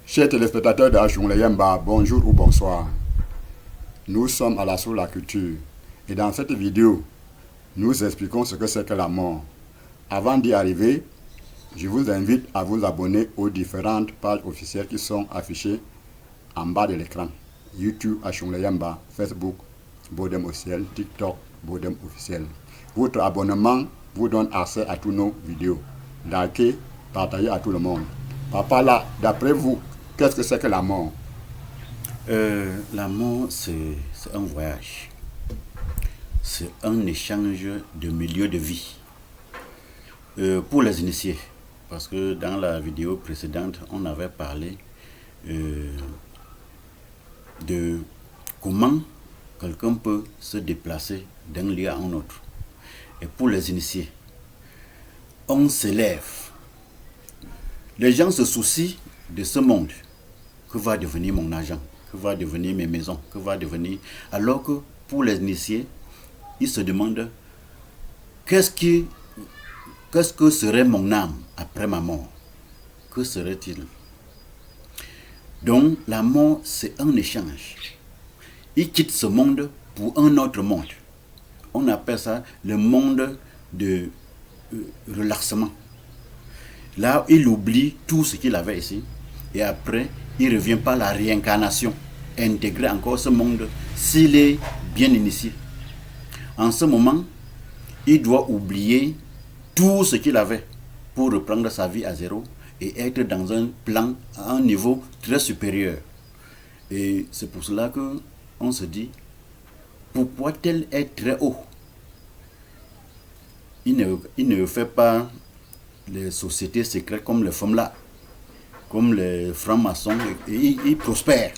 Chers téléspectateurs de Ashunglayemba, bonjour ou bonsoir. Nous sommes à la Source la Culture et dans cette vidéo, nous expliquons ce que c'est que la mort. Avant d'y arriver, je vous invite à vous abonner aux différentes pages officielles qui sont affichées en bas de l'écran. YouTube Ashunglayemba, Facebook Bodem officiel, TikTok Bodem officiel. Votre abonnement vous donne accès à tous nos vidéos. Likez, partagez à tout le monde. Papa, là, d'après vous, qu'est-ce que c'est que la mort? La mort, c'est un voyage. C'est un échange de milieu de vie. Pour les initiés, parce que dans la vidéo précédente, on avait parlé de comment quelqu'un peut se déplacer d'un lieu à un autre. Et pour les initiés, on s'élève. Les gens se soucient de ce monde. Que va devenir mon argent? Que va devenir mes maisons? Que va devenir... Alors que pour les initiés, ils se demandent qu'est-ce que serait mon âme après ma mort? Que serait-il? Donc la mort, c'est un échange. Il quitte ce monde pour un autre monde. On appelle ça le monde de relaxement. Là, il oublie tout ce qu'il avait ici. Et après, il revient par la réincarnation. Intégrer encore ce monde s'il est bien initié. En ce moment, il doit oublier tout ce qu'il avait pour reprendre sa vie à zéro et être dans un plan à un niveau très supérieur. Et c'est pour cela qu'on se dit, pourquoi tel est très haut? Il ne fait pas les sociétés secrètes comme les FOMLA, comme les francs-maçons, et il prospère.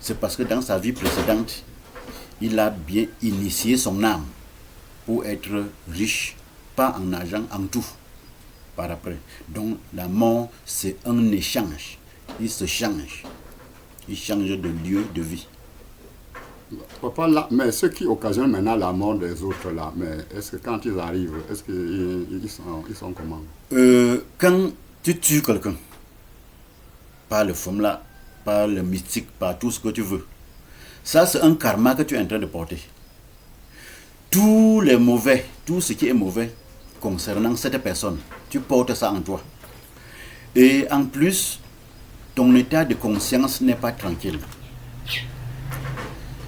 C'est parce que dans sa vie précédente, il a bien initié son âme pour être riche, pas en argent, en tout, par après. Donc la mort, c'est un échange. Il se change. Il change de lieu de vie. Papa, là, mais ce qui occasionne maintenant la mort des autres, là, mais est-ce que quand ils arrivent, est-ce qu'ils sont comment? Quand tu tues quelqu'un, par le FOMLA, par le mystique, par tout ce que tu veux, ça c'est un karma que tu es en train de porter. Tous les mauvais, tout ce qui est mauvais concernant cette personne, tu portes ça en toi. Et en plus, ton état de conscience n'est pas tranquille.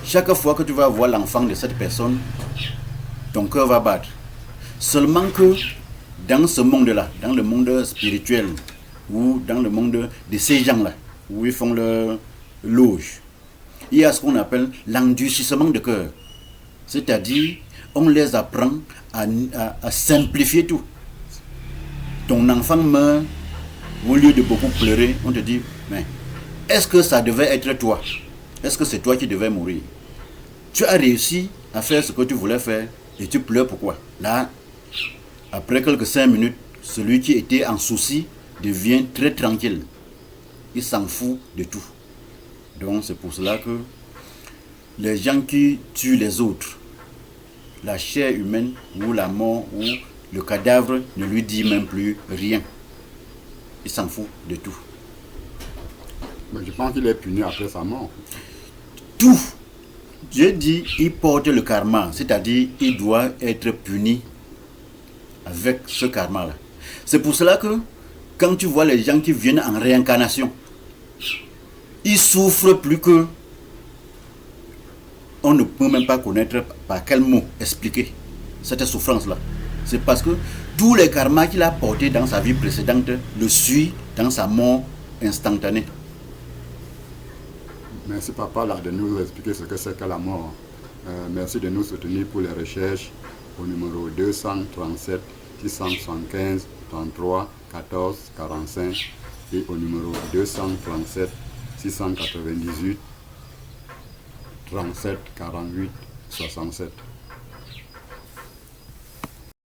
Chaque fois que tu vas voir l'enfant de cette personne, ton cœur va battre. Seulement que dans ce monde-là, dans le monde spirituel, ou dans le monde de ces gens-là, où ils font leur loge, il y a ce qu'on appelle l'endurcissement de cœur. C'est-à-dire, on les apprend à simplifier tout. Ton enfant meurt, au lieu de beaucoup pleurer, on te dit, mais est-ce que ça devait être toi? Est-ce que c'est toi qui devais mourir? Tu as réussi à faire ce que tu voulais faire et tu pleures pourquoi? Là, après quelques 5 minutes, celui qui était en souci devient très tranquille. Il s'en fout de tout. Donc c'est pour cela que les gens qui tuent les autres, la chair humaine ou la mort ou le cadavre ne lui dit même plus rien. Il s'en fout de tout. Mais je pense qu'il est puni après sa mort. Tout. Je dis, il porte le karma, c'est-à-dire il doit être puni avec ce karma-là. C'est pour cela que quand tu vois les gens qui viennent en réincarnation, ils souffrent plus que... On ne peut même pas connaître par quel mot expliquer cette souffrance-là. C'est parce que tous les karmas qu'il a portés dans sa vie précédente le suivent dans sa mort instantanée. Merci papa là, de nous expliquer ce que c'est que la mort. Merci de nous soutenir pour les recherches au numéro 237 675 33 14 45 et au numéro 237 698 37 48 67.